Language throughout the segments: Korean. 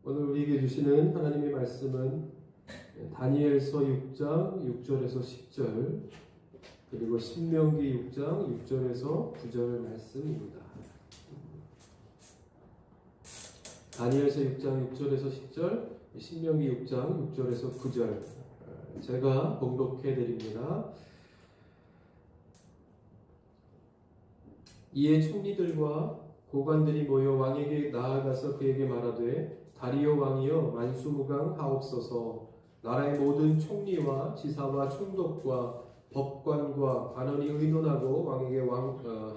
오늘 우리에게 주시는 하나님의 말씀은 다니엘서 6장 6절에서 10절 그리고 신명기 6장 6절에서 9절 말씀입니다. 다니엘서 6장 6절에서 10절, 신명기 6장 6절에서 9절 제가 봉독해 드립니다. 이에 총리들과 고관들이 모여 왕에게 나아가서 그에게 말하되 다리오 왕이여 만수무강하옵소서. 나라의 모든 총리와 지사와 총독과 법관과 관원이 의논하고 왕에게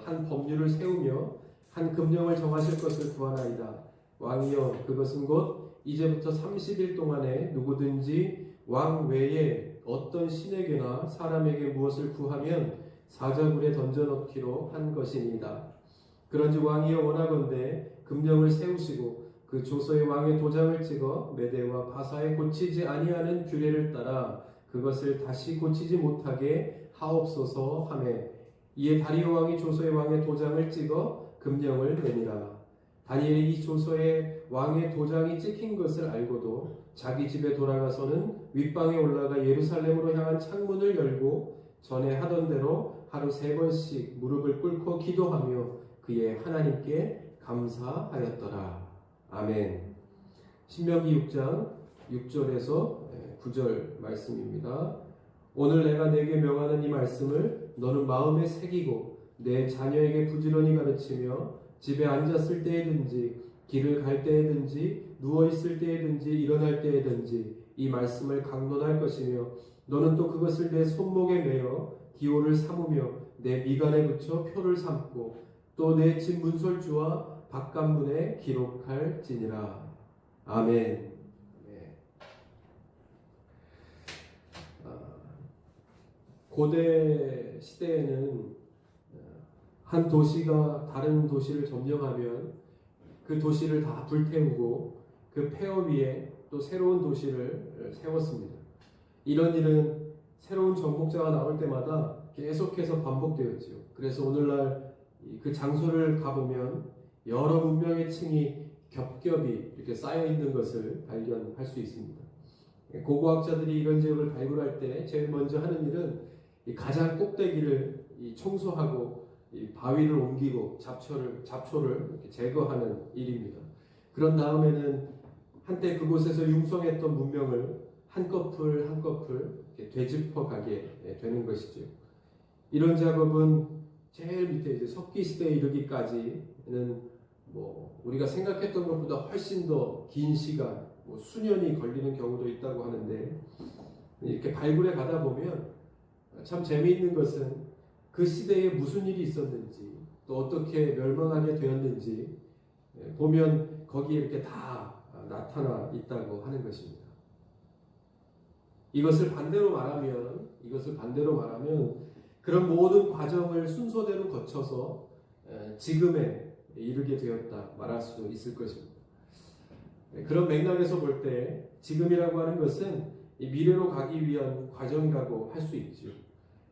한 법률을 세우며 한 금령을 정하실 것을 구하나이다. 왕이여 그것은 곧 이제부터 30일 동안에 누구든지 왕 외에 어떤 신에게나 사람에게 무엇을 구하면 사자굴에 던져넣기로 한 것이니이다. 그런지 왕이여 원하건대 금령을 세우시고 그 조서에 왕의 도장을 찍어 메대와 바사에 고치지 아니하는 규례를 따라 그것을 다시 고치지 못하게 하옵소서 하매 이에 다리오 왕이 조서에 왕의 도장을 찍어 금령을 내니라. 다니엘이 이 조서에 왕의 도장이 찍힌 것을 알고도 자기 집에 돌아가서는 윗방에 올라가 예루살렘으로 향한 창문을 열고 전에 하던 대로 하루 3번씩 무릎을 꿇고 기도하며 그의 하나님께 감사하였더라. 아멘. 신명기 6장 6절에서 9절 말씀입니다. 오늘 내가 내게 명하는 이 말씀을 너는 마음에 새기고 내 자녀에게 부지런히 가르치며 집에 앉았을 때에든지 길을 갈 때에든지 누워있을 때에든지 일어날 때에든지 이 말씀을 강론할 것이며 너는 또 그것을 내 손목에 매어 기호를 삼으며 내 미간에 붙여 표를 삼고 또 내 집 문설주와 바깥문에 기록할지니라. 아멘. 고대 시대에는 한 도시가 다른 도시를 점령하면 그 도시를 다 불태우고 그 폐허 위에 또 새로운 도시를 세웠습니다. 이런 일은 새로운 정복자가 나올 때마다 계속해서 반복되었죠. 그래서 오늘날 그 장소를 가보면 여러 문명의 층이 겹겹이 이렇게 쌓여 있는 것을 발견할 수 있습니다. 고고학자들이 이런 지역을 발굴할 때 제일 먼저 하는 일은 가장 꼭대기를 청소하고 바위를 옮기고 잡초를 이렇게 제거하는 일입니다. 그런 다음에는 한때 그곳에서 융성했던 문명을 한꺼풀 한꺼풀 되짚어 가게 되는 것이죠. 이런 작업은 제일 밑에 이제 석기 시대에 이르기까지는 우리가 생각했던 것보다 훨씬 더 긴 시간, 수년이 걸리는 경우도 있다고 하는데 이렇게 발굴해 가다 보면 참 재미있는 것은 그 시대에 무슨 일이 있었는지 또 어떻게 멸망하게 되었는지 보면 거기에 이렇게 다 나타나 있다고 하는 것입니다. 이것을 반대로 말하면 그런 모든 과정을 순서대로 거쳐서 지금에 이르게 되었다 말할 수 있을 것입니다. 그런 맥락에서 볼 때 지금이라고 하는 것은 미래로 가기 위한 과정이라고 할 수 있죠.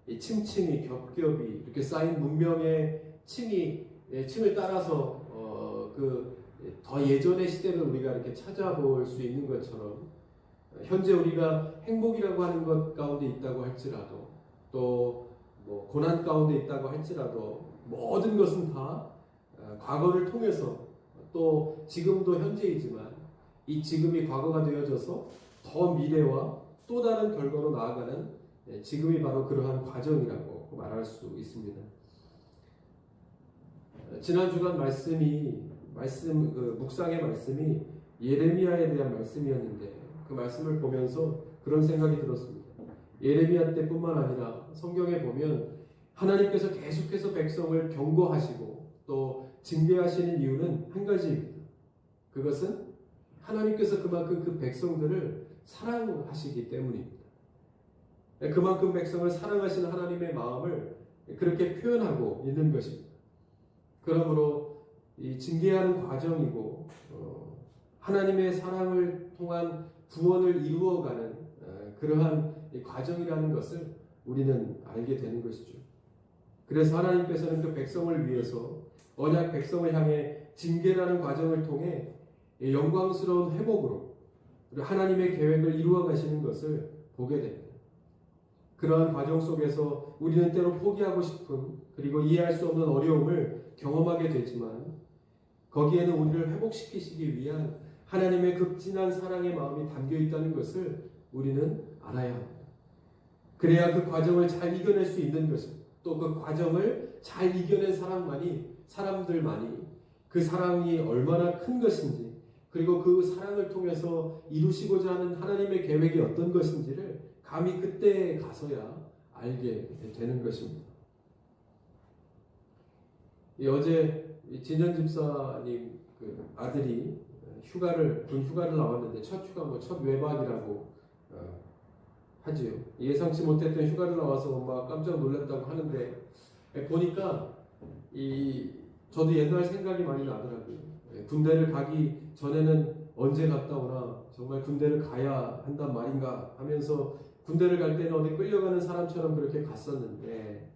층층이 겹겹이 이렇게 쌓인 문명의 층을 따라서 더 예전의 시대를 우리가 이렇게 찾아볼 수 있는 것처럼 현재 우리가 행복이라고 하는 것 가운데 있다고 할지라도 또 고난 가운데 있다고 할지라도 모든 것은 다 과거를 통해서 또 지금도 현재이지만 이 지금이 과거가 되어져서 더 미래와 또 다른 결과로 나아가는 지금이 바로 그러한 과정이라고 말할 수 있습니다. 지난 주간 묵상의 말씀이 예레미야에 대한 말씀이었는데 그 말씀을 보면서 그런 생각이 들었습니다. 예레미야 때뿐만 아니라 성경에 보면 하나님께서 계속해서 백성을 경고하시고 또 징계하시는 이유는 한 가지입니다. 그것은 하나님께서 그만큼 그 백성들을 사랑하시기 때문입니다. 그만큼 백성을 사랑하시는 하나님의 마음을 그렇게 표현하고 있는 것입니다. 그러므로 이 징계하는 과정이고 하나님의 사랑을 통한 구원을 이루어가는 그러한 과정이라는 것을 우리는 알게 되는 것이죠. 그래서 하나님께서는 그 백성을 위해서 언약 백성을 향해 징계라는 과정을 통해 영광스러운 회복으로 하나님의 계획을 이루어 가시는 것을 보게 됩니다. 그러한 과정 속에서 우리는 때로 포기하고 싶은 그리고 이해할 수 없는 어려움을 경험하게 되지만 거기에는 우리를 회복시키시기 위한 하나님의 극진한 사랑의 마음이 담겨 있다는 것을 우리는 알아야 합니다. 그래야 그 과정을 잘 이겨낼 수 있는 것입니다. 또 그 과정을 잘 이겨낸 사람들만이 그 사랑이 얼마나 큰 것인지 그리고 그 사랑을 통해서 이루시고자 하는 하나님의 계획이 어떤 것인지를 감히 그때에 가서야 알게 되는 것입니다. 어제 진현 집사님 그 아들이 군 휴가를 나왔는데 첫 휴가 첫 외박이라고 하지요. 예상치 못했던 휴가를 나와서 엄마가 깜짝 놀랐다고 하는데 보니까 저도 옛날 생각이 많이 나더라고요. 군대를 가기 전에는 언제 갔다 오나 정말 군대를 가야 한단 말인가 하면서 군대를 갈 때는 어디 끌려가는 사람처럼 그렇게 갔었는데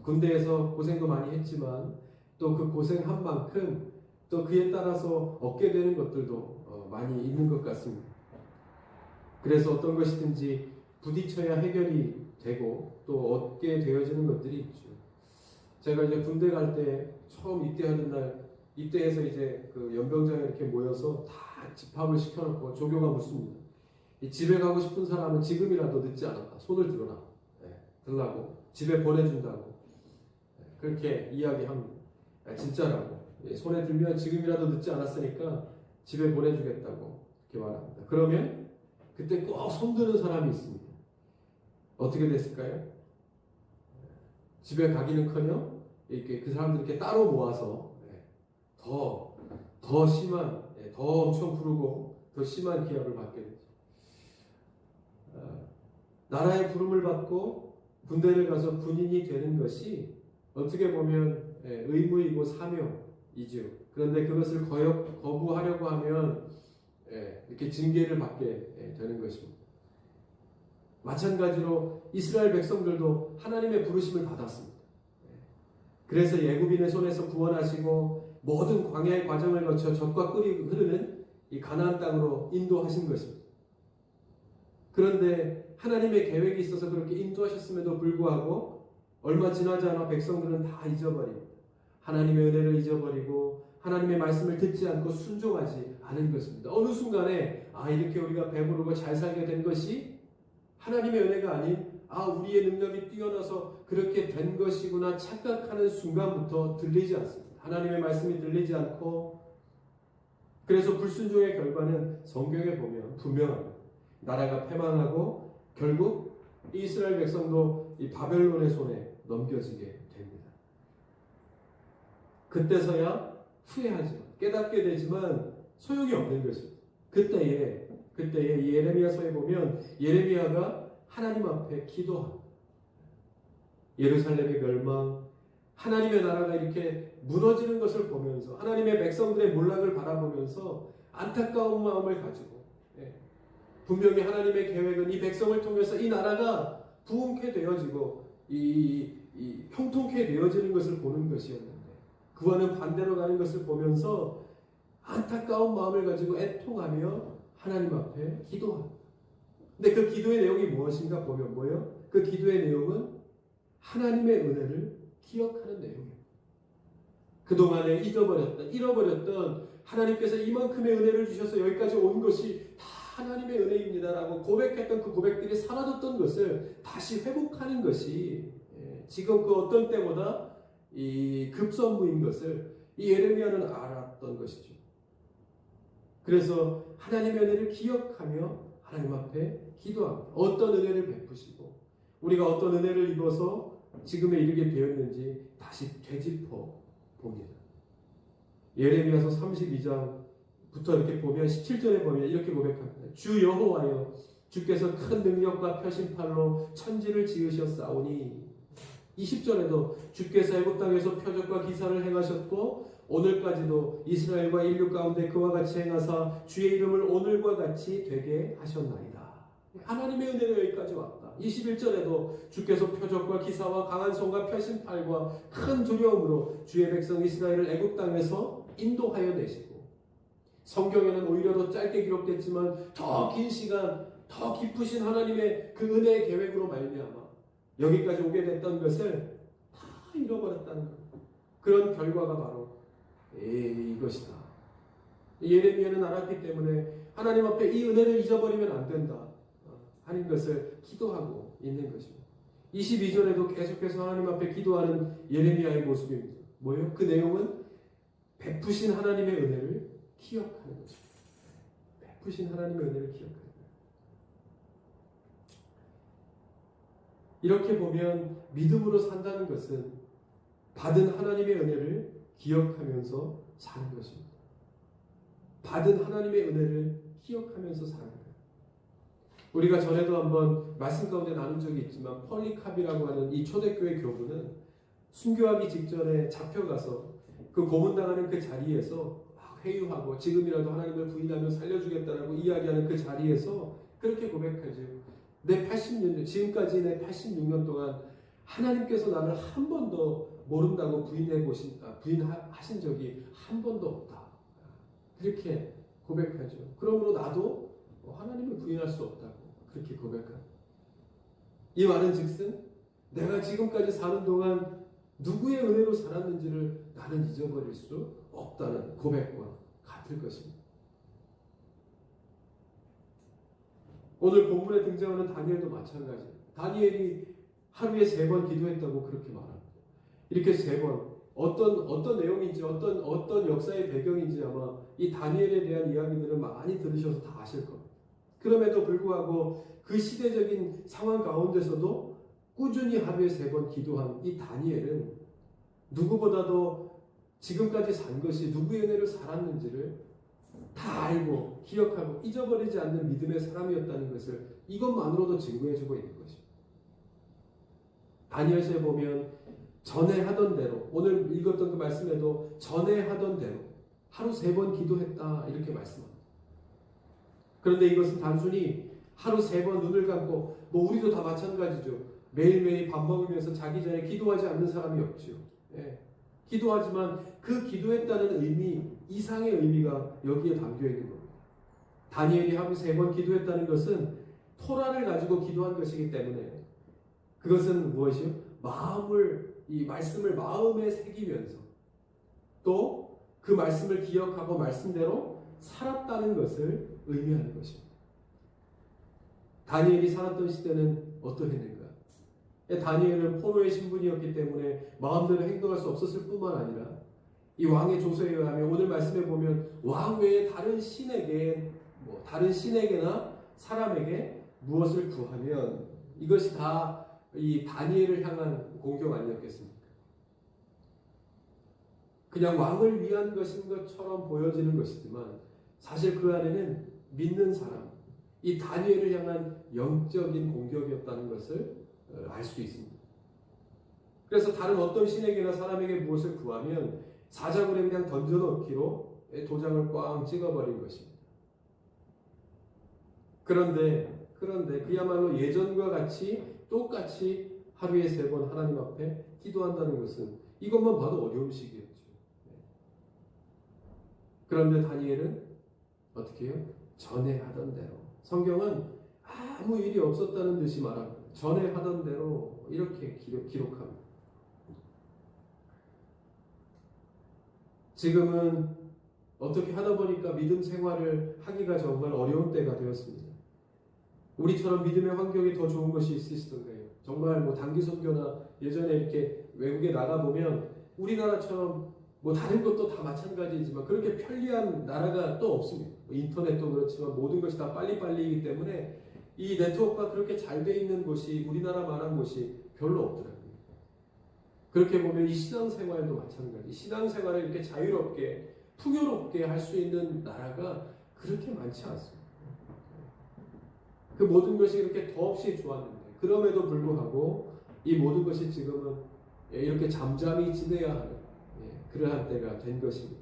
군대에서 고생도 많이 했지만 또 그 고생한 만큼 또 그에 따라서 얻게 되는 것들도 많이 있는 것 같습니다. 그래서 어떤 것이든지 부딪혀야 해결이 되고 또 얻게 되어지는 것들이 있죠. 제가 이제 군대 갈 때 처음 입대하는 날 입대해서 이제 그 연병장에 이렇게 모여서 다 집합을 시켜놓고 조교가 묻습니다. 집에 가고 싶은 사람은 지금이라도 늦지 않았다. 손을 들어라. 들라고 집에 보내준다고 그렇게 이야기합니다. 진짜라고. 손에 들면 지금이라도 늦지 않았으니까 집에 보내주겠다고 이렇게 말합니다. 그러면 그때 꼭 손드는 사람이 있습니다. 어떻게 됐을까요? 집에 가기는커녕 이렇게 그 사람들 이렇게 따로 모아서 더 심한, 더 엄청 부르고 더 심한 기합을 받게 되죠. 나라의 부름을 받고 군대를 가서 군인이 되는 것이 어떻게 보면 의무이고 사명이죠. 그런데 그것을 거부하려고 하면 이렇게 징계를 받게 되는 것입니다. 마찬가지로 이스라엘 백성들도 하나님의 부르심을 받았습니다. 그래서 애굽인의 손에서 구원하시고 모든 광야의 과정을 거쳐 젖과 꿀이 흐르는 이 가나안 땅으로 인도하신 것입니다. 그런데 하나님의 계획이 있어서 그렇게 인도하셨음에도 불구하고 얼마 지나지 않아 백성들은 다 잊어버립니다. 하나님의 은혜를 잊어버리고 하나님의 말씀을 듣지 않고 순종하지 않은 것입니다. 어느 순간에 이렇게 우리가 배부르고 잘 살게 된 것이 하나님의 은혜가 아닌 우리의 능력이 뛰어나서 그렇게 된 것이구나 착각하는 순간부터 들리지 않습니다. 하나님의 말씀이 들리지 않고 그래서 불순종의 결과는 성경에 보면 분명합니다. 나라가 패망하고 결국 이스라엘 백성도 이 바벨론의 손에 넘겨지게 됩니다. 그때서야 후회하지만 깨닫게 되지만 소용이 없는 것입니다. 그때에 이 예레미야서에 보면 예레미야가 하나님 앞에 기도합니다. 예루살렘의 멸망, 하나님의 나라가 이렇게 무너지는 것을 보면서 하나님의 백성들의 몰락을 바라보면서 안타까운 마음을 가지고 분명히 하나님의 계획은 이 백성을 통해서 이 나라가 부흥케 되어지고 이 형통케 되어지는 것을 보는 것이었는데 그와는 반대로 가는 것을 보면서 안타까운 마음을 가지고 애통하며 하나님 앞에 기도합니다. 근데 그 기도의 내용이 무엇인가 보면 뭐예요? 그 기도의 내용은 하나님의 은혜를 기억하는 내용입니다. 그동안에 잃어버렸던 하나님께서 이만큼의 은혜를 주셔서 여기까지 온 것이 다 하나님의 은혜입니다라고 고백했던 그 고백들이 사라졌던 것을 다시 회복하는 것이 지금 그 어떤 때보다 이 급선무인 것을 이 예레미야는 알았던 것이죠. 그래서 하나님의 은혜를 기억하며 하나님 앞에 기도합니다. 어떤 은혜를 베푸시고 우리가 어떤 은혜를 입어서 지금에 이르게 되었는지 다시 되짚어 봅니다. 예레미야서 32장부터 이렇게 보면 17절에 보면 이렇게 고백합니다. 주 여호와여 주께서 큰 능력과 펴신팔로 천지를 지으셨사오니 20절에도 주께서 애굽 땅에서 표적과 기사를 행하셨고 오늘까지도 이스라엘과 인류 가운데 그와 같이 행하사 주의 이름을 오늘과 같이 되게 하셨나이다. 하나님의 은혜가 여기까지 왔다. 21절에도 주께서 표적과 기사와 강한 손과 펴신 팔과 큰 두려움으로 주의 백성 이스라엘을 애굽 땅에서 인도하여 내시고 성경에는 오히려 더 짧게 기록됐지만 더 긴 시간, 더 깊으신 하나님의 그 은혜의 계획으로 말미암아 여기까지 오게 됐던 것을 다 잃어버렸다는 것. 그런 결과가 바로 이것이다. 예레미야는 알았기 때문에 하나님 앞에 이 은혜를 잊어버리면 안 된다 하는 것을 기도하고 있는 것입니다. 22절에도 계속해서 하나님 앞에 기도하는 예레미야의 모습입니다. 뭐예요? 그 내용은 베푸신 하나님의 은혜를 기억하는 것입니다. 베푸신 하나님의 은혜를 기억하는 것입니다. 이렇게 보면 믿음으로 산다는 것은 받은 하나님의 은혜를 기억하면서 사는 것입니다. 받은 하나님의 은혜를 기억하면서 사는 거예요. 우리가 전에도 한번 말씀 가운데 나눈 적이 있지만 폴리캅이라고 하는 이 초대교회 교부는 순교하기 직전에 잡혀가서 그 고문당하는 그 자리에서 회유하고 지금이라도 하나님을 부인하며 살려주겠다라고 이야기하는 그 자리에서 그렇게 고백하죠. 내 86년, 지금까지 내 86년 동안 하나님께서 나를 한 번도 모른다고 부인하신 적이 한 번도 없다. 그렇게 고백하죠. 그러므로 나도 하나님을 부인할 수 없다고 그렇게 고백합니다. 이 말은 즉슨 내가 지금까지 사는 동안 누구의 은혜로 살았는지를 나는 잊어버릴 수 없다는 고백과 같을 것입니다. 오늘 본문에 등장하는 다니엘도 마찬가지예요. 다니엘이 하루에 3번 기도했다고 그렇게 말합니다. 이렇게 3번 어떤 내용인지 어떤 역사의 배경인지 아마 이 다니엘에 대한 이야기들을 많이 들으셔서 다 아실 겁니다. 그럼에도 불구하고 그 시대적인 상황 가운데서도 꾸준히 하루에 3번 기도한 이 다니엘은 누구보다도 지금까지 산 것이 누구의 은혜를 살았는지를 다 알고 기억하고 잊어버리지 않는 믿음의 사람이었다는 것을 이것만으로도 증거해주고 있는 것입니다. 다니엘서에 보면 전에 하던 대로 오늘 읽었던 그 말씀에도 전에 하던 대로 하루 3번 기도했다 이렇게 말씀합니다. 그런데 이것은 단순히 하루 3번 눈을 감고 우리도 다 마찬가지죠. 매일매일 밥 먹으면서 자기 전에 기도하지 않는 사람이 없죠. 예. 기도하지만 그 기도했다는 의미 이상의 의미가 여기에 담겨 있는 겁니다. 다니엘이 하루 3번 기도했다는 것은 토라를 가지고 기도한 것이기 때문에 그것은 무엇이요? 이 말씀을 마음에 새기면서 또 그 말씀을 기억하고 말씀대로 살았다는 것을 의미하는 것입니다. 다니엘이 살았던 시대는 어떠했는가? 다니엘은 포로의 신분이었기 때문에 마음대로 행동할 수 없었을 뿐만 아니라 이 왕의 조서에 의하면 오늘 말씀에 보면 왕 외에 다른 신에게나 사람에게 무엇을 구하면 이것이 다 이 다니엘을 향한 공격 아니었겠습니까? 그냥 왕을 위한 것인 것처럼 보여지는 것이지만 사실 그 안에는 믿는 사람, 이 다니엘을 향한 영적인 공격이었다는 것을 알 수 있습니다. 그래서 다른 어떤 신에게나 사람에게 무엇을 구하면 사자굴에 그냥 던져넣기로 도장을 꽝 찍어버린 것입니다. 그런데 그야말로 예전과 같이 똑같이 하루에 3번 하나님 앞에 기도한다는 것은 이것만 봐도 어려움식이었죠. 그런데 다니엘은 어떻게 해요? 전에 하던 대로. 성경은 아무 일이 없었다는 듯이 말합니다. 전에 하던 대로 이렇게 기록합니다. 지금은 어떻게 하다 보니까 믿음 생활을 하기가 정말 어려운 때가 되었습니다. 우리처럼 믿음의 환경이 더 좋은 것이 있으시던가요? 정말 단기 선교나 예전에 이렇게 외국에 나가보면 우리나라처럼 다른 것도 다 마찬가지이지만 그렇게 편리한 나라가 또 없습니다. 인터넷도 그렇지만 모든 것이 다 빨리빨리이기 때문에 이 네트워크가 그렇게 잘 돼 있는 곳이 우리나라만한 곳이 별로 없더라고요. 그렇게 보면 이 신앙생활도 마찬가지. 신앙생활을 이렇게 자유롭게 풍요롭게 할 수 있는 나라가 그렇게 많지 않습니다. 그 모든 것이 이렇게 더없이 좋았는데 그럼에도 불구하고 이 모든 것이 지금은 이렇게 잠잠히 지내야 하는 그러한 때가 된 것입니다.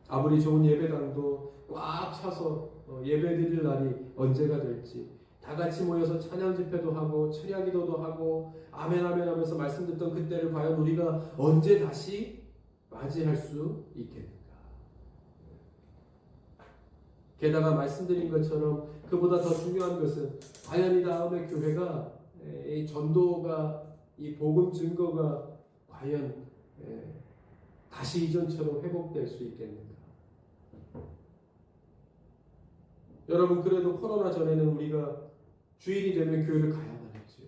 아무리 좋은 예배당도 꽉 차서 예배 드릴 날이 언제가 될지 다 같이 모여서 찬양 집회도 하고 철야 기도도 하고 아멘 아멘 하면서 말씀 듣던 그때를 과연 우리가 언제 다시 맞이할 수 있겠는가? 게다가 말씀드린 것처럼 그보다 더 중요한 것은 과연 이 다음에 교회가 이 전도가 이 복음 증거가 과연 다시 이전처럼 회복될 수 있겠는가? 여러분, 그래도 코로나 전에는 우리가 주일이 되면 교회를 가야만 했지요.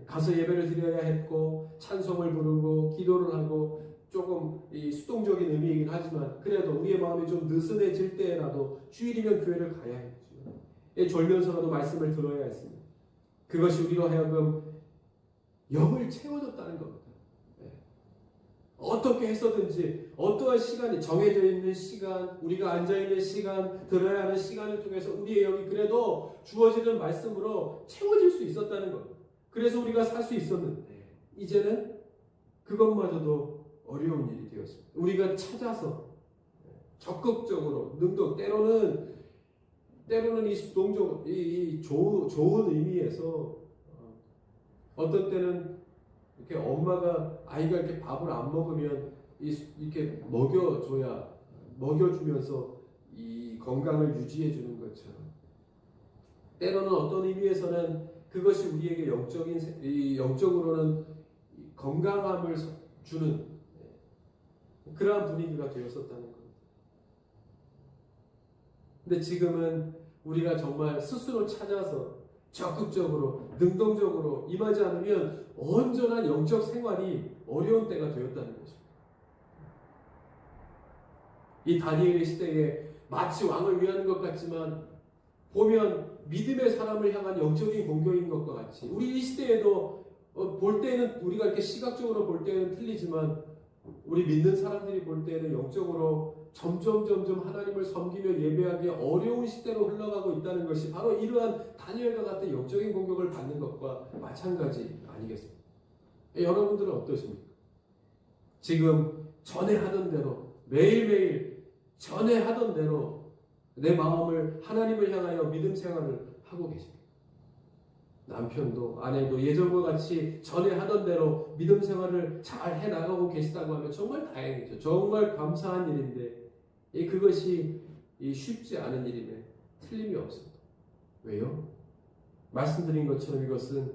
가서 예배를 드려야 했고 찬송을 부르고 기도를 하고 조금 이 수동적인 의미이긴 하지만 그래도 우리의 마음이 좀 느슨해질 때라도 주일이면 교회를 가야 했죠. 졸면서라도 말씀을 들어야 했습니다. 그것이 우리로 하여금 영을 채워줬다는 겁니다. 어떻게 해서든지 어떠한 시간이 정해져 있는 시간, 우리가 앉아있는 시간, 들어야 하는 시간을 통해서 우리의 영이 그래도 주어지는 말씀으로 채워질 수 있었다는 겁니다. 그래서 우리가 살 수 있었는데 이제는 그것마저도 어려운 일이 되었습니다. 우리가 찾아서 적극적으로 때로는 이 수동적 좋은 의미에서 어떤 때는 이렇게 아이가 이렇게 밥을 안 먹으면 이렇게 먹여주면서 이 건강을 유지해 주는 것처럼 때로는 어떤 의미에서는 그것이 우리에게 영적으로는 건강함을 주는 그러한 분위기가 되었었다는 겁니다. 근데 지금은 우리가 정말 스스로 찾아서 적극적으로 능동적으로 임하지 않으면 온전한 영적 생활이 어려운 때가 되었다는 것입니다. 이 다니엘의 시대에 마치 왕을 위하는 것 같지만 보면 믿음의 사람을 향한 영적인 공격인 것과 같이 우리 이 시대에도 볼 때는 우리가 이렇게 시각적으로 볼 때는 틀리지만 우리 믿는 사람들이 볼 때는 영적으로 점점 하나님을 섬기며 예배하기 어려운 시대로 흘러가고 있다는 것이 바로 이러한 다니엘과 같은 영적인 공격을 받는 것과 마찬가지 아니겠습니까? 여러분들은 어떠십니까? 지금 전에 하던 대로 매일매일 전에 하던 대로 내 마음을 하나님을 향하여 믿음 생활을 하고 계십니까? 남편도 아내도 예전과 같이 전에 하던 대로 믿음 생활을 잘 해나가고 계시다고 하면 정말 다행이죠. 정말 감사한 일인데 그것이 쉽지 않은 일임에 틀림이 없습니다. 왜요? 말씀드린 것처럼 이것은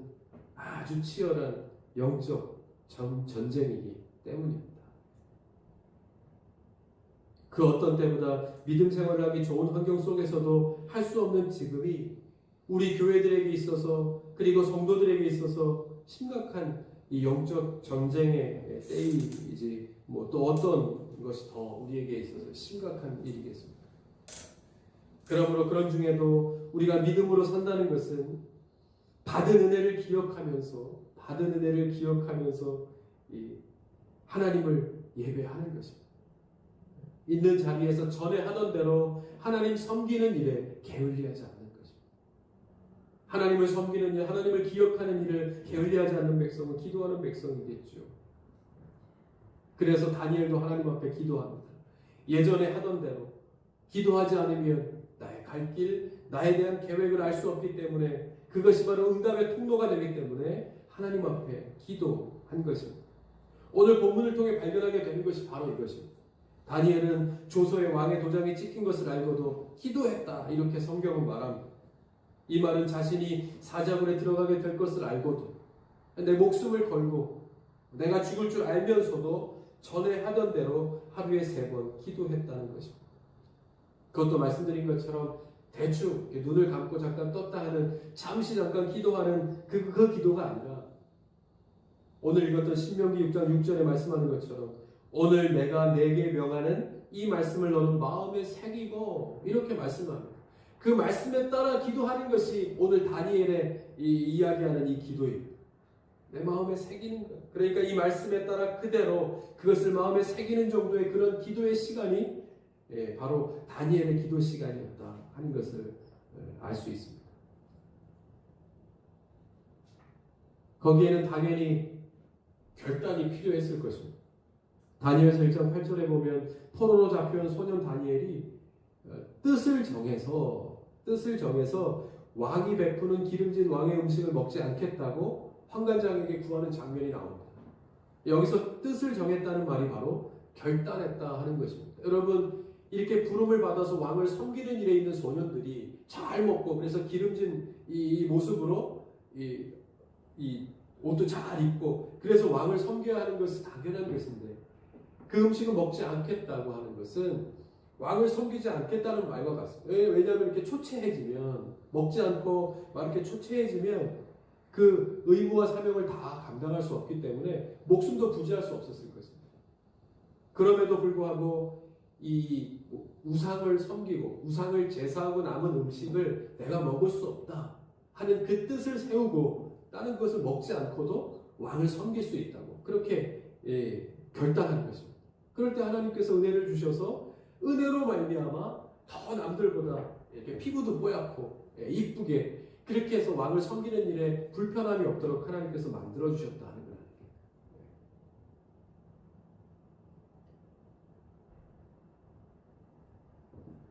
아주 치열한 영적 전쟁이기 때문입니다. 그 어떤 때보다 믿음 생활을 하기 좋은 환경 속에서도 할 수 없는 지금이 우리 교회들에게 있어서 그리고 성도들에게 있어서 심각한 이 영적 전쟁의 때이지 또 어떤 것이 더 우리에게 있어서 심각한 일이겠습니까? 그러므로 그런 중에도 우리가 믿음으로 산다는 것은 받은 은혜를 기억하면서 이 하나님을 예배하는 것입니다. 있는 자리에서 전에 하던 대로 하나님 섬기는 일에 게을리하지 않는 것입니다. 하나님을 섬기는 일, 하나님을 기억하는 일을 게을리하지 않는 백성은 기도하는 백성이겠죠. 그래서 다니엘도 하나님 앞에 기도합니다. 예전에 하던 대로 기도하지 않으면 나의 갈 길, 나에 대한 계획을 알 수 없기 때문에 그것이 바로 응답의 통로가 되기 때문에 하나님 앞에 기도한 것입니다. 오늘 본문을 통해 발견하게 되는 것이 바로 이것입니다. 다니엘은 조서의 왕의 도장이 찍힌 것을 알고도 기도했다 이렇게 성경은 말합니다. 이 말은 자신이 사자굴에 들어가게 될 것을 알고도 내 목숨을 걸고 내가 죽을 줄 알면서도 전에 하던 대로 하루에 3번 기도했다는 것입니다. 그것도 말씀드린 것처럼 대충 눈을 감고 잠깐 떴다 하는 잠시 잠깐 기도하는 그 기도가 아니라 오늘 읽었던 신명기 6장 6절에 말씀하는 것처럼 오늘 내가 내게 명하는 이 말씀을 너는 마음에 새기고 이렇게 말씀합니다. 그 말씀에 따라 기도하는 것이 오늘 다니엘의 이야기하는 이 기도입니다. 내 마음에 새기는 것. 그러니까 이 말씀에 따라 그대로 그것을 마음에 새기는 정도의 그런 기도의 시간이 바로 다니엘의 기도 시간이었다 하는 것을 알 수 있습니다. 거기에는 당연히 결단이 필요했을 것입니다. 다니엘서 1장 8절에 보면 포로로 잡혀온 소년 다니엘이 뜻을 정해서 왕이 베푸는 기름진 왕의 음식을 먹지 않겠다고 환관장에게 구하는 장면이 나옵니다. 여기서 뜻을 정했다는 말이 바로 결단했다 하는 것입니다. 여러분, 이렇게 부름을 받아서 왕을 섬기는 일에 있는 소년들이 잘 먹고 그래서 기름진 이 모습으로 이 옷도 잘 입고 그래서 왕을 섬겨야 하는 것은 당연한 것인데 그 음식을 먹지 않겠다고 하는 것은 왕을 섬기지 않겠다는 말과 같습니다. 왜냐하면 이렇게 초췌해지면 먹지 않고 막 이렇게 초췌해지면 그 의무와 사명을 다 감당할 수 없기 때문에 목숨도 부지할 수 없었을 것입니다. 그럼에도 불구하고 이 우상을 섬기고 우상을 제사하고 남은 음식을 내가 먹을 수 없다 하는 그 뜻을 세우고 다른 것을 먹지 않고도 왕을 섬길 수 있다고 그렇게 결단한 것입니다. 그럴 때 하나님께서 은혜를 주셔서 은혜로 말미암아 더 남들보다 이렇게 피부도 뽀얗고 이쁘게 그렇게 해서 왕을 섬기는 일에 불편함이 없도록 하나님께서 만들어 주셨다 하는 거예요.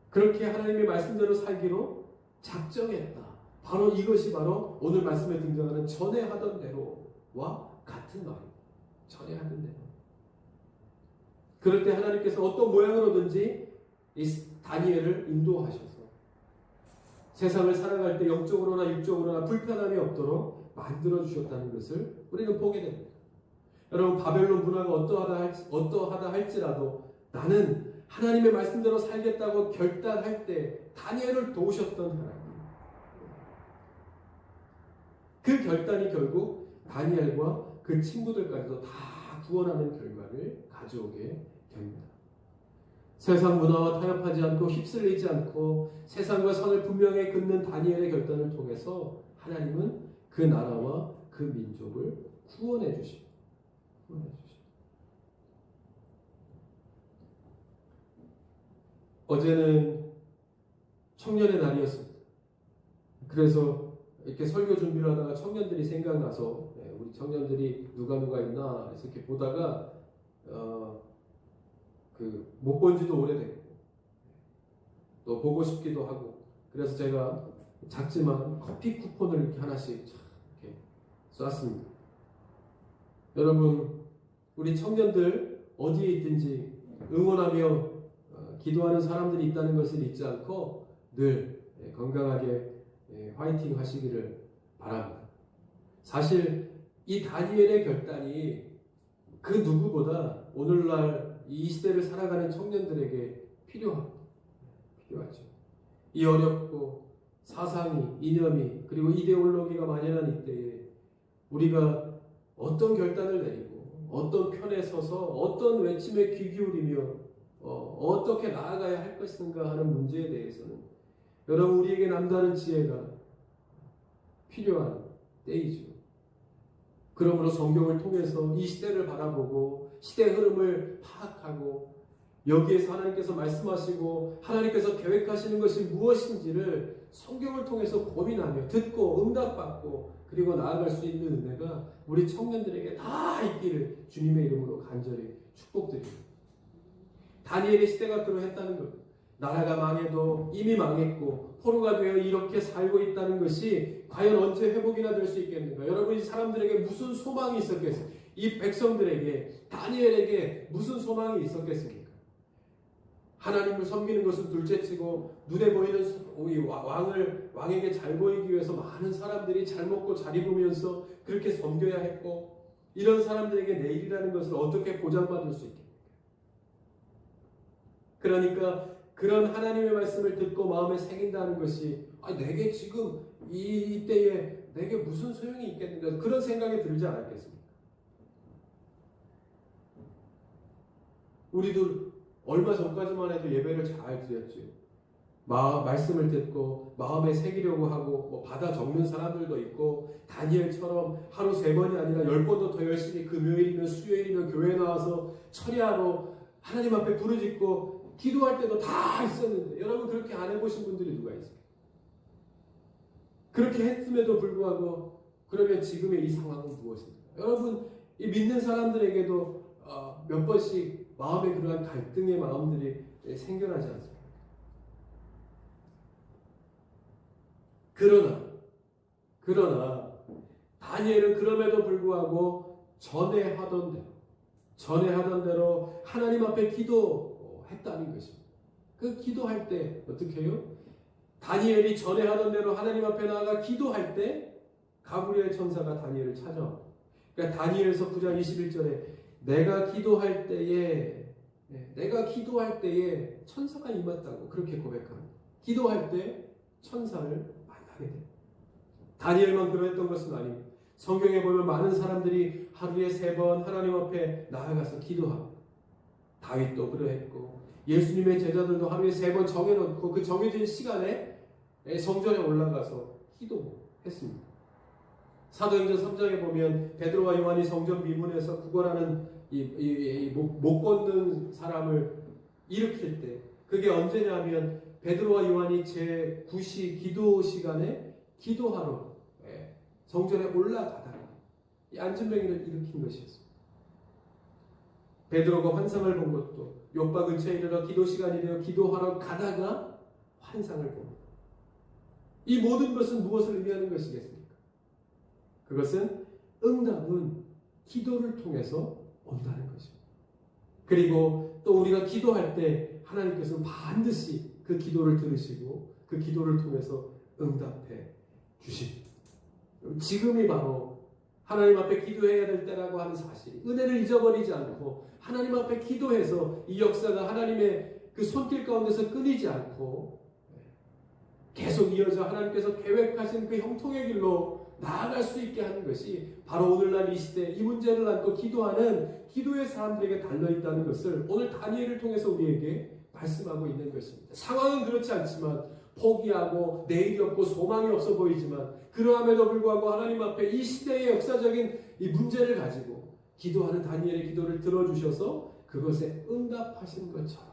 그렇게 하나님의 말씀대로 살기로 작정했다. 바로 이것이 바로 오늘 말씀에 등장하는 전에 하던 대로와 같은 말입니다. 전에 하던 대로. 그럴 때 하나님께서 어떤 모양으로든지 이 다니엘을 인도하셔서 세상을 살아갈 때 영적으로나 육적으로나 불편함이 없도록 만들어 주셨다는 것을 우리는 보게 됩니다. 여러분 바벨론 문화가 어떠하다 할지라도 나는 하나님의 말씀대로 살겠다고 결단할 때 다니엘을 도우셨던 하나님. 그 결단이 결국 다니엘과 그 친구들까지도 다 구원하는 결과를 가져오게 됩니다. 세상 문화와 타협하지 않고 휩쓸리지 않고 세상과 선을 분명히 긋는 다니엘의 결단을 통해서 하나님은 그 나라와 그 민족을 구원해 주십니다. 어제는 청년의 날이었습니다. 그래서 이렇게 설교 준비를 하다가 청년들이 생각나서 우리 청년들이 누가 있나 이렇게 보다가 못 본 지도 오래됐고 또 보고 싶기도 하고 그래서 제가 작지만 커피 쿠폰을 이렇게 하나씩 이렇게 쐈습니다. 여러분 우리 청년들 어디에 있든지 응원하며 기도하는 사람들이 있다는 것을 잊지 않고 늘 건강하게 화이팅 하시기를 바랍니다. 사실 이 다니엘의 결단이 그 누구보다 오늘날 이 시대를 살아가는 청년들에게 필요하죠. 이 어렵고 사상이, 이념이 그리고 이데올로기가 만연한 이때에 우리가 어떤 결단을 내리고 어떤 편에 서서 어떤 외침에 귀 기울이며 어떻게 나아가야 할 것인가 하는 문제에 대해서는 여러분 우리에게 남다른 지혜가 필요한 때이죠. 그러므로 성경을 통해서 이 시대를 바라보고 시대 흐름을 파악하고 여기에서 하나님께서 말씀하시고 하나님께서 계획하시는 것이 무엇인지를 성경을 통해서 고민하며 듣고 응답받고 그리고 나아갈 수 있는 은혜가 우리 청년들에게 다 있기를 주님의 이름으로 간절히 축복드립니다. 다니엘의 시대가 그러했다는 것. 나라가 망해도 이미 망했고 포로가 되어 이렇게 살고 있다는 것이 과연 언제 회복이나 될 수 있겠는가? 여러분 이 사람들에게 무슨 소망이 있었겠어요? 이 백성들에게 다니엘에게 무슨 소망이 있었겠습니까? 하나님을 섬기는 것은 둘째치고 눈에 보이는 왕에게 잘 보이기 위해서 많은 사람들이 잘 먹고 잘 입으면서 그렇게 섬겨야 했고 이런 사람들에게 내일이라는 것을 어떻게 보장받을 수 있겠습니까? 그러니까 그런 하나님의 말씀을 듣고 마음에 새긴다는 것이 내게 지금 이때에 내게 무슨 소용이 있겠는가 그런 생각이 들지 않았겠습니까? 우리도 얼마 전까지만 해도 예배를 잘 드렸죠. 말씀을 듣고 마음에 새기려고 하고 받아 적는 사람들도 있고 다니엘처럼 하루 3번이 아니라 10번도 더 열심히 금요일이면 수요일이면 교회에 나와서 철야로 하나님 앞에 부르짖고 기도할 때도 다 있었는데 여러분 그렇게 안 해보신 분들이 누가 있어요? 그렇게 했음에도 불구하고 그러면 지금의 이 상황은 무엇입니까? 여러분 이 믿는 사람들에게도 몇 번씩 마음에 그러한 갈등의 마음들이 생겨나지 않습니까? 그러나 다니엘은 그럼에도 불구하고 전에 하던 대로 하나님 앞에 기도했다는 것입니다. 그 기도할 때 어떻게 해요? 다니엘이 전에 하던 대로 하나님 앞에 나아가 기도할 때 가브리엘 천사가 다니엘을 찾아와. 그러니까 다니엘서 9장 21절에 내가 기도할 때에 천사가 임했다고 그렇게 고백합니다. 기도할 때 천사를 만나게 돼요. 다니엘만 그랬던 것은 아닙니다. 성경에 보면 많은 사람들이 하루에 3번 하나님 앞에 나아가서 기도합니다. 다윗도 그러했고 예수님의 제자들도 하루에 3번 정해놓고 그 정해진 시간에 성전에 올라가서 기도했습니다. 사도행전 3장에 보면 베드로와 요한이 성전 미문에서 구걸하는 못 걷는 사람을 일으킬 때 그게 언제냐면 베드로와 요한이 제9시 기도 시간에 기도하러 성전에 올라가다가 이 안진뱅이를 일으킨 것이었습니다. 베드로가 환상을 본 것도 요파 근처에 이르러 기도 시간이 되어 기도하러 가다가 환상을 봅니다. 이 모든 것은 무엇을 의미하는 것이겠습니까? 그것은 응답은 기도를 통해서 온다는 것입니다. 그리고 또 우리가 기도할 때 하나님께서는 반드시 그 기도를 들으시고 그 기도를 통해서 응답해 주십니다. 지금이 바로 하나님 앞에 기도해야 될 때라고 하는 사실, 은혜를 잊어버리지 않고 하나님 앞에 기도해서 이 역사가 하나님의 그 손길 가운데서 끊이지 않고 계속 이어져 하나님께서 계획하신 그 형통의 길로 나아갈 수 있게 하는 것이 바로 오늘날 이 시대 이 문제를 안고 기도하는 기도의 사람들에게 달려있다는 것을 오늘 다니엘을 통해서 우리에게 말씀하고 있는 것입니다. 상황은 그렇지 않지만 포기하고 내일이 없고 소망이 없어 보이지만 그러함에도 불구하고 하나님 앞에 이 시대의 역사적인 이 문제를 가지고 기도하는 다니엘의 기도를 들어주셔서 그것에 응답하신 것처럼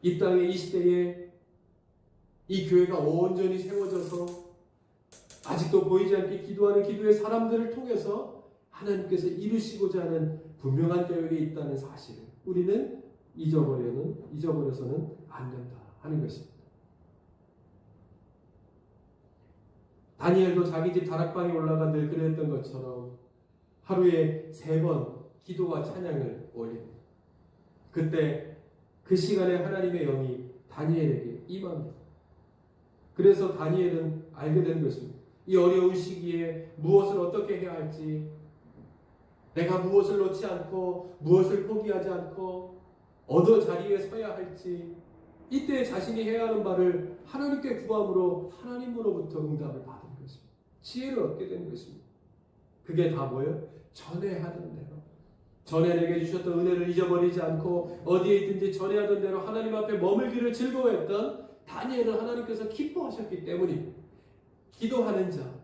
이 땅에 이 시대에 이 교회가 온전히 세워져서 아직도 보이지 않게 기도하는 기도의 사람들을 통해서 하나님께서 이루시고자 하는 분명한 계획이 있다는 사실을 우리는 잊어버려서는 안 된다 하는 것입니다. 다니엘도 자기 집 다락방에 올라가 늘 그랬던 것처럼 하루에 3번 기도와 찬양을 올립니다. 그때 그 시간에 하나님의 영이 다니엘에게 임합니다. 그래서 다니엘은 알게 된 것입니다. 이 어려운 시기에 무엇을 어떻게 해야 할지, 내가 무엇을 놓지 않고 무엇을 포기하지 않고 어느 자리에 서야 할지, 이때 자신이 해야 하는 바를 하나님께 구함으로 하나님으로부터 응답을 받은 것입니다. 지혜를 얻게 된 것입니다. 그게 다 뭐예요? 전에 하던 대로, 전에 내게 주셨던 은혜를 잊어버리지 않고 어디에 있든지 전에 하던 대로 하나님 앞에 머물기를 즐거워했던 다니엘을 하나님께서 기뻐하셨기 때문입니다. 기도하는 자,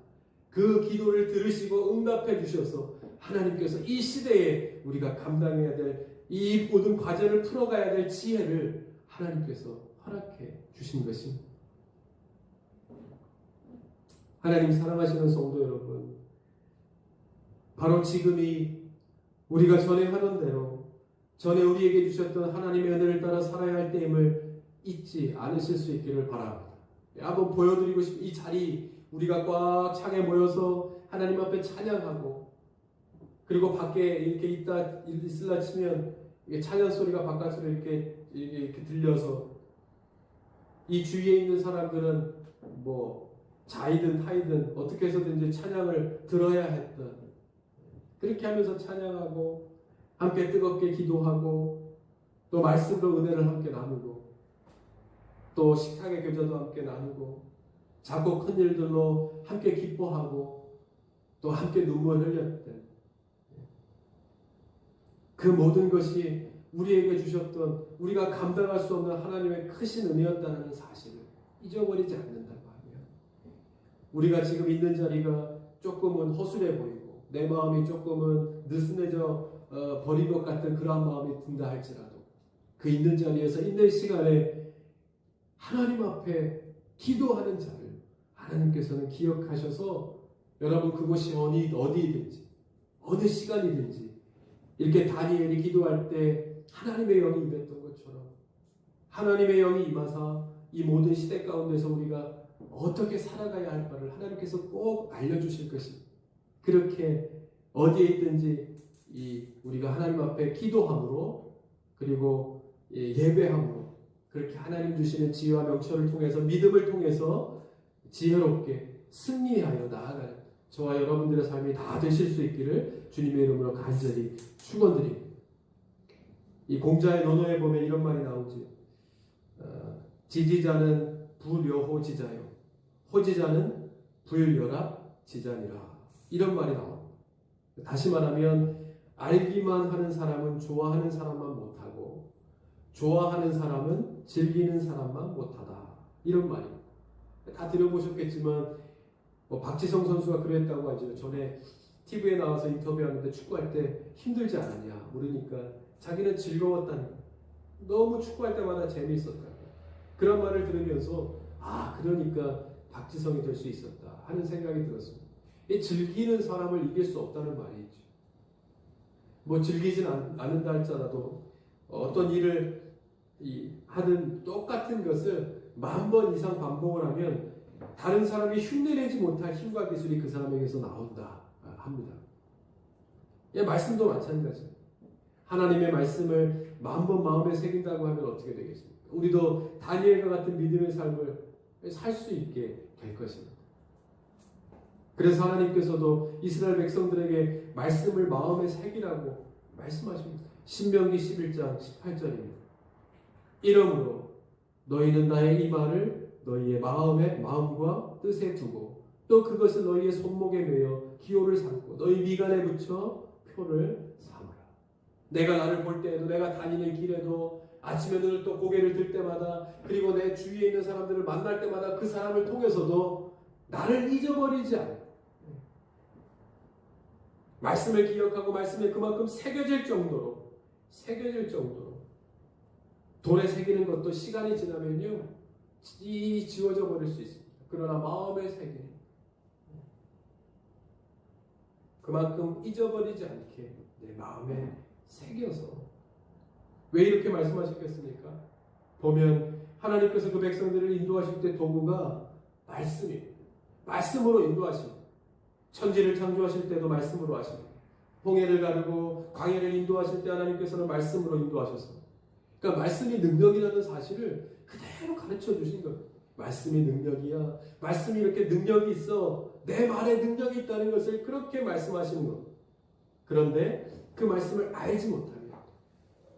그 기도를 들으시고 응답해 주셔서 하나님께서 이 시대에 우리가 감당해야 될 이 모든 과제를 풀어가야 될 지혜를 하나님께서 허락해 주신 것입니다. 하나님 사랑하시는 성도 여러분, 바로 지금이 우리가 전에 하던 대로 전에 우리에게 주셨던 하나님의 은혜를 따라 살아야 할 때임을 잊지 않으실 수 있기를 바랍니다. 한번 보여드리고 싶은 이 자리, 우리가 꽉 차게 모여서 하나님 앞에 찬양하고 그리고 밖에 이렇게 있을라 치면 찬양 소리가 바깥으로 이렇게 들려서 이 주위에 있는 사람들은 뭐 자이든 타이든 어떻게 해서든지 찬양을 들어야 했던, 그렇게 하면서 찬양하고 함께 뜨겁게 기도하고 또 말씀으로 은혜를 함께 나누고 또 식탁의 교제도 함께 나누고 작고 큰 일들로 함께 기뻐하고 또 함께 눈물 흘렸던 그 모든 것이 우리에게 주셨던 우리가 감당할 수 없는 하나님의 크신 은혜였다는 사실을 잊어버리지 않는다고 하면 우리가 지금 있는 자리가 조금은 허술해 보이고 내 마음이 조금은 느슨해져 버린 것 같은 그러한 마음이 든다 할지라도 그 있는 자리에서 있는 시간에 하나님 앞에 기도하는 자를 하나님께서는 기억하셔서 여러분 그곳이 어디든지 어느 시간이든지 이렇게 다니엘이 기도할 때 하나님의 영이 임했던 것처럼 하나님의 영이 임하사 이 모든 시대 가운데서 우리가 어떻게 살아가야 할 바를 하나님께서 꼭 알려주실 것입니다. 그렇게 어디에 있든지 우리가 하나님 앞에 기도함으로 그리고 예배함으로 그렇게 하나님 주시는 지혜와 명철을 통해서 믿음을 통해서 지혜롭게 승리하여 나아가는 저와 여러분들의 삶이 다 되실 수 있기를 주님의 이름으로 간절히 축원드립니다. 이 공자의 논어에 보면 이런 말이 나오지. 지지자는 불여호지자요, 호지자는 불여락지자니라. 이런 말이 나옵니다. 다시 말하면 알기만 하는 사람은 좋아하는 사람만 못하고 좋아하는 사람은 즐기는 사람만 못하다. 이런 말입니다. 다 들어보셨겠지만 박지성 선수가 그랬다고 하죠. 전에 TV에 나와서 인터뷰하는데 축구할 때 힘들지 않았냐 물으니까 자기는 즐거웠다는, 너무 축구할 때마다 재미있었다. 그런 말을 들으면서 그러니까 박지성이 될 수 있었다 하는 생각이 들었습니다. 이 즐기는 사람을 이길 수 없다는 말이죠. 뭐 즐기진 않는다 할지라도 어떤 일을 하든 똑같은 것을 10,000번 이상 반복을 하면 다른 사람이 흉내내지 못할 힘과 기술이 그 사람에게서 나온다 합니다. 말씀도 마찬가지입니다. 하나님의 말씀을 10,000번 마음에 새긴다고 하면 어떻게 되겠습니까? 우리도 다니엘과 같은 믿음의 삶을 살 수 있게 될 것입니다. 그래서 하나님께서도 이스라엘 백성들에게 말씀을 마음에 새기라고 말씀하십니다. 신명기 11장 18절입니다. 이러므로 너희는 나의 이 말을 너희의 마음과 뜻에 두고 또 그것을 너희의 손목에 매어 기호를 삼고 너희 미간에 붙여 표를 삼으라. 내가 나를 볼 때에도, 내가 다니는 길에도, 아침에 눈을 또 고개를 들 때마다, 그리고 내 주위에 있는 사람들을 만날 때마다 그 사람을 통해서도 나를 잊어버리지 않고 말씀을 기억하고 말씀에 그만큼 새겨질 정도로 돌에 새기는 것도 시간이 지나면요 지워져 버릴 수 있습니다. 그러나 마음에 새기는, 그만큼 잊어버리지 않게 내 마음에 새겨서. 왜 이렇게 말씀하셨겠습니까? 보면 하나님께서 그 백성들을 인도하실 때 도구가 말씀입니다. 말씀으로 인도하십니다. 천지를 창조하실 때도 말씀으로 하십니다. 홍해를 가르고 광야를 인도하실 때 하나님께서는 말씀으로 인도하셨습니다. 그러니까 말씀이 능력이라는 사실을 그대로 가르쳐 주신 거예요. 말씀이 능력이야. 말씀이 이렇게 능력이 있어. 내 말에 능력이 있다는 것을 그렇게 말씀하시는 겁니다. 그런데 그 말씀을 알지 못하면,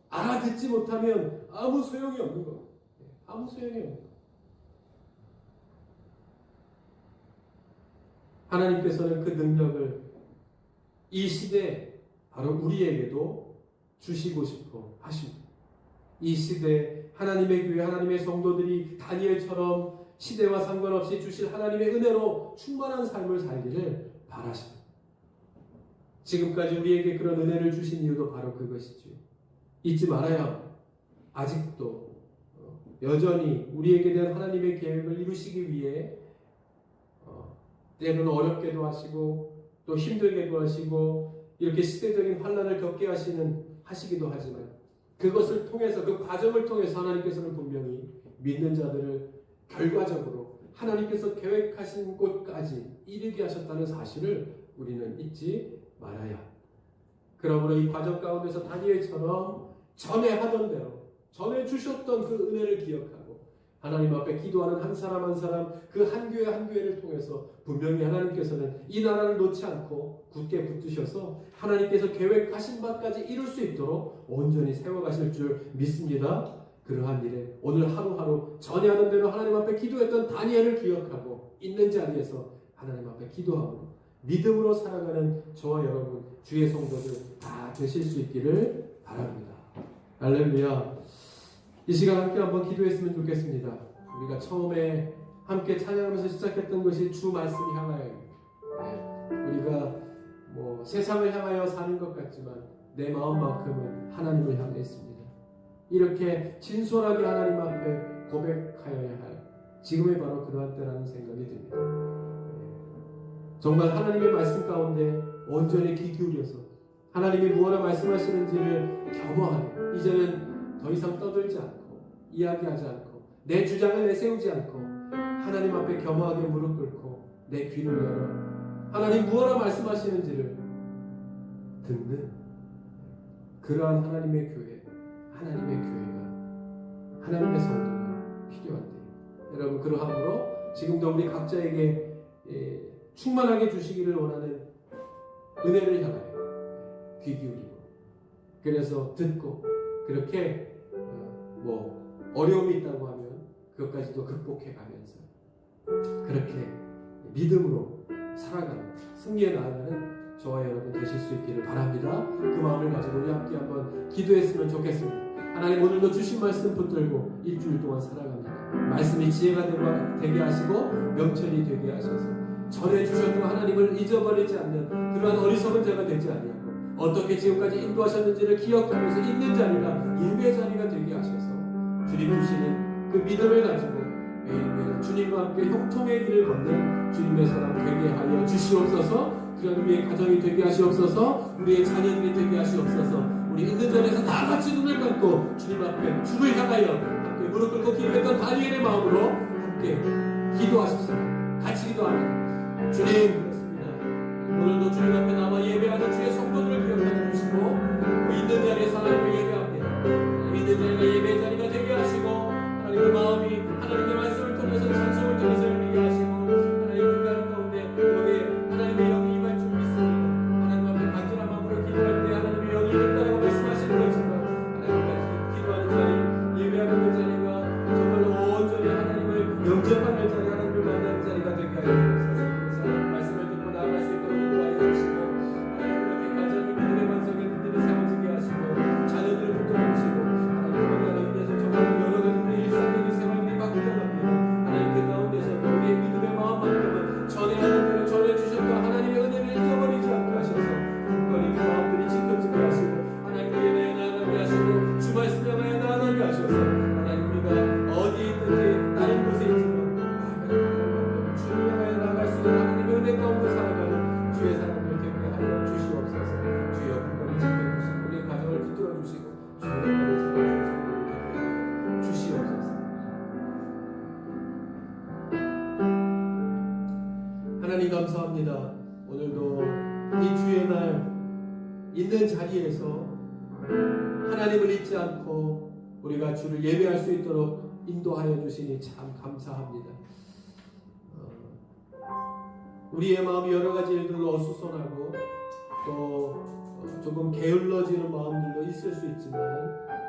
알아듣지 못하면 아무 소용이 없는 겁니다. 아무 소용이 없는 겁니다. 하나님께서는 그 능력을 이 시대, 바로 우리에게도 주시고 싶어 하십니다. 이 시대 하나님의 교회, 하나님의 성도들이 다니엘처럼 시대와 상관없이 주실 하나님의 은혜로 충만한 삶을 살기를 바라십니다. 지금까지 우리에게 그런 은혜를 주신 이유도 바로 그것이죠. 잊지 말아야 아직도 여전히 우리에게 대한 하나님의 계획을 이루시기 위해 때로는 어렵게도 하시고 또 힘들게도 하시고 이렇게 시대적인 환난을 겪게 하시기도 하지만 그것을 통해서, 그 과정을 통해서 하나님께서는 분명히 믿는 자들을 결과적으로 하나님께서 계획하신 곳까지 이르게 하셨다는 사실을 우리는 잊지 말아야. 그러므로 이 과정 가운데서 다니엘처럼 전에 하던 대로, 전에 주셨던 그 은혜를 기억하고 하나님 앞에 기도하는 한 사람 한 사람, 그 한 교회 한 교회를 통해서 분명히 하나님께서는 이 나라를 놓지 않고 굳게 붙드셔서 하나님께서 계획하신 바까지 이룰 수 있도록 온전히 세워가실 줄 믿습니다. 그러한 일에 오늘 하루하루 전에 하던 대로 하나님 앞에 기도했던 다니엘을 기억하고 있는 자리에서 하나님 앞에 기도하고 믿음으로 살아가는 저와 여러분, 주의 성도들 다 되실 수 있기를 바랍니다. 할렐루야. 이 시간 함께 한번 기도했으면 좋겠습니다. 우리가 처음에 함께 찬양하면서 시작했던 것이 주 말씀 향하여입니다. 우리가 세상을 향하여 사는 것 같지만 내 마음만큼은 하나님을 향해 있습니다. 이렇게 진솔하게 하나님 앞에 고백하여야 할 지금이 바로 그러한 때라는 생각이 듭니다. 정말 하나님의 말씀 가운데 온전히 귀 기울여서 하나님이 무엇을 말씀하시는지를 겸허하게, 이제는 더 이상 떠들지 않고 이야기하지 않고 내 주장을 내세우지 않고 하나님 앞에 겸허하게 무릎 꿇고 내 귀를 열어 하나님 무엇을 말씀하시는지를 듣는 그러한 하나님의 교회, 하나님의 교회가, 하나님의 성도가 필요한데, 여러분 그러함으로 지금도 우리 각자에게 충만하게 주시기를 원하는 은혜를 향하여 귀 기울이고, 그래서 듣고, 그렇게 어려움이 있다고 하면 그것까지도 극복해 가면서 그렇게 믿음으로 살아가는, 승리에 나아가는 저와 여러분 되실 수 있기를 바랍니다. 그 마음을 가지고 우리 함께 한번 기도했으면 좋겠습니다. 하나님, 오늘도 주신 말씀 붙들고 일주일 동안 살아갑니다. 말씀이 지혜가 되게 하시고 명철이 되게 하셔서 전해주셨던 하나님을 잊어버리지 않는 그러한 어리석은 자가 되지 아니하고, 어떻게 지금까지 인도하셨는지를 기억하면서 있는 자리가 예배 자리가 되게 하셔서 주님 주시는 그 믿음을 가지고 매일매일 주님과 함께 형통의 길을 걷는 주님의 사람 되게 하여 주시옵소서. 그런 우리의 가정이 되게 하시옵소서. 우리의 자녀들이 되게 하시옵소서. 우리 있는 자리에서 다 같이 눈을 감고 주님 앞에 주를 향하여 함께 무릎 꿇고 기도했던 다니엘의 마음으로 함께 기도하십시오. 같이 기도하면 주님, 그렇습니다. 오늘도 주님 앞에 나와 예배하는 주의 성도들을 기억하여 주시고, 있는 자리에서 하나님을 예배합니다. 있는 자리가 예배 자리가 되게 하시고, 하나님의 마음이 하나님의 말씀을 통해서 찬송을 통해서 열리게 하시고, 하나님 그 가운데 여기에 하나님의 영이 임할 줄 믿습니다. 하나님 앞에 간절한 마음으로 기도할 때 하나님의 영이 임했다고 말씀하시는 것처럼 하나님과 기도하는 자리, 예배하는 그 자리가 정말로 온전히 하나님을 영접하는 자리, 하나님을 만나는 자리가 되게 하여 주옵소서. 그래서 말씀을 듣고 나아갈 수 있도록 인도하여 주시고, 하나님 그렇게 간절히 믿음의 반석에 믿음이 세워지게 하시고, 자녀들을 붙들어주시고, 하나님 그러므로 인해서 정말 여러 가지 우리의 일상적인 생활들이 바뀌어 갑니다. 하나님 그 가운데서 우리의 믿음의 마음만큼은 전해하는 대로 전해주셨던 하나님의 은혜를 잊어버리지 않게 하셔서 굳건히 그 마음들이 지켜지게 하시고, 하나님께 예배에 나아가게 하시고, 주 말씀 향하여 나아가게 하셔서 하나님 우리가 어디 있든지 다른 곳에 있지만 주님 향하여 나아갈 수 있는 하나님의 은혜 가운데 살아가는 주의 사람들 되게 하여 주시옵소서. 주여 굳건히 지켜주시고 우리의 가정을 붙들어 주시고 주의 가운데 주시옵소서. 하나님 감사합니다. 오늘도 이 주의 날 있는 자리에서 하나님을 잊지 않고 우리가 주를 예배할 수 있도록 인도하여 주시니 참 감사합니다. 우리의 마음이 여러 가지 일들로 어수선하고 또 조금 게을러지는 마음들도 있을 수 있지만,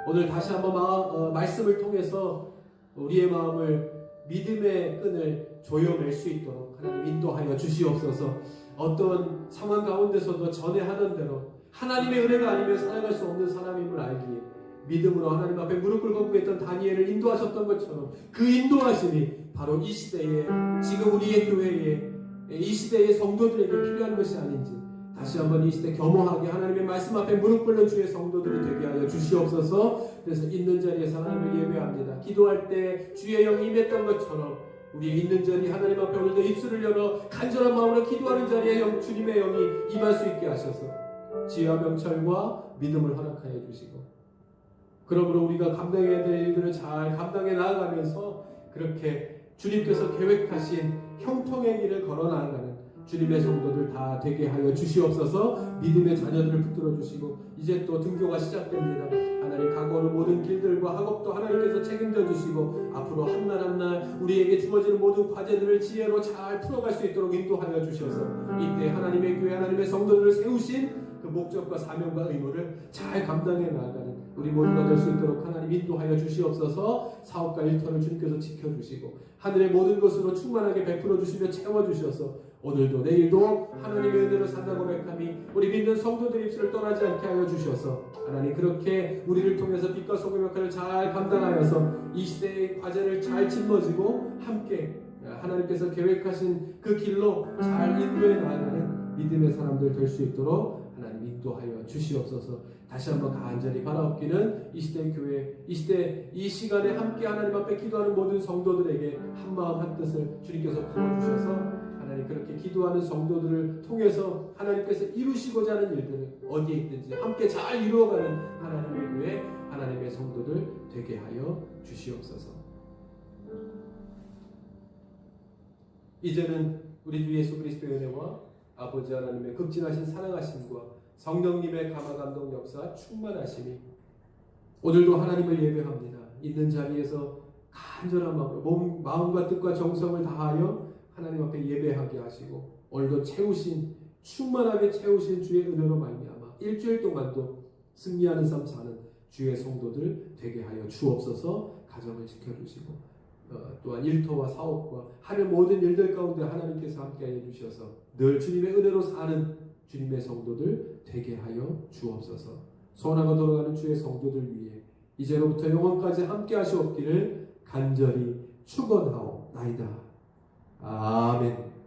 오늘 다시 한번 말씀을 통해서 우리의 마음을 믿음의 끈을 조여낼 수 있도록 하나님 인도하여 주시옵소서. 어떤 상황 가운데서도 전에 하던 대로 하나님의 은혜가 아니면 살아갈 수 없는 사람임을 알기에 믿음으로 하나님 앞에 무릎 꿇고 구했던 다니엘을 인도하셨던 것처럼 그 인도하심이 바로 이 시대에, 지금 우리의 교회에, 이 시대의 성도들에게 필요한 것이 아닌지 다시 한번 이 시대 겸허하게 하나님의 말씀 앞에 무릎 꿇는 주의 성도들이 되게 하여 주시옵소서. 그래서 있는 자리에서 하나님을 예배합니다. 기도할 때 주의 영이 임했던 것처럼 우리 있는 자리 하나님 앞에 오늘도 입술을 열어 간절한 마음으로 기도하는 자리에 주님의 영이 임할 수 있게 하셔서 지혜와 명철과 믿음을 허락하여 주시고, 그러므로 우리가 감당해야 될 일들을 잘 감당해 나아가면서 그렇게 주님께서 계획하신 형통의 길을 걸어 나아가는 주님의 성도들 다 되게 하여 주시옵소서. 믿음의 자녀들을 붙들어 주시고, 이제 또 등교가 시작됩니다. 하나님 가고오는 모든 길들과 학업도 하나님께서 책임져 주시고, 앞으로 한 날 한 날 우리에게 주어지는 모든 과제들을 지혜로 잘 풀어갈 수 있도록 인도하여 주셔서 이때 하나님의 교회, 하나님의 성도들을 세우신 그 목적과 사명과 의무를 잘 감당해 나아가는 우리 모두가 될 수 있도록 하나님 인도하여 주시옵소서. 사업과 일터를 주님께서 지켜주시고 하늘의 모든 것으로 충만하게 베풀어 주시며 채워주셔서 오늘도 내일도 하나님의 은혜로 산다 고백함이 우리 믿는 성도들의 입술을 떠나지 않게 하여 주셔서 하나님 그렇게 우리를 통해서 빛과 소금의 역할을 잘 감당하여서 이 시대의 과제를 잘 짊어지고 함께 하나님께서 계획하신 그 길로 잘 인도해 나아가는 믿음의 사람들 될 수 있도록 하나님 인도하여 주시옵소서. 다시 한번 간절히 바라옵기는 이 시대 교회, 이 시대 이 시간에 함께 하나님 앞에 기도하는 모든 성도들에게 한 마음 한 뜻을 주님께서 부어주셔서 하나님 그렇게 기도하는 성도들을 통해서 하나님께서 이루시고자 하는 일들을 어디에 있든지 함께 잘 이루어가는 하나님의 교회, 하나님의 성도들 되게 하여 주시옵소서. 이제는 우리 주 예수 그리스도의 은혜와 아버지 하나님의 극진하신 사랑하심과 성령님의 감화 감동 역사 충만하심이 오늘도 하나님을 예배합니다. 있는 자리에서 간절한 마음과 뜻과 정성을 다하여 하나님 앞에 예배하게 하시고 오늘도 충만하게 채우신 주의 은혜로 말미암아 일주일 동안도 승리하는 삶 사는 주의 성도들 되게 하여 주옵소서. 가정을 지켜주시고 또한 일터와 사업과 하늘 모든 일들 가운데 하나님께서 함께하여 주셔서 늘 주님의 은혜로 사는 주님의 성도들 되게 하여 주옵소서. 소원하고 돌아가는 주의 성도들 위해 이제로부터 영원까지 함께 하시옵기를 간절히 축원하옵나이다. 아멘.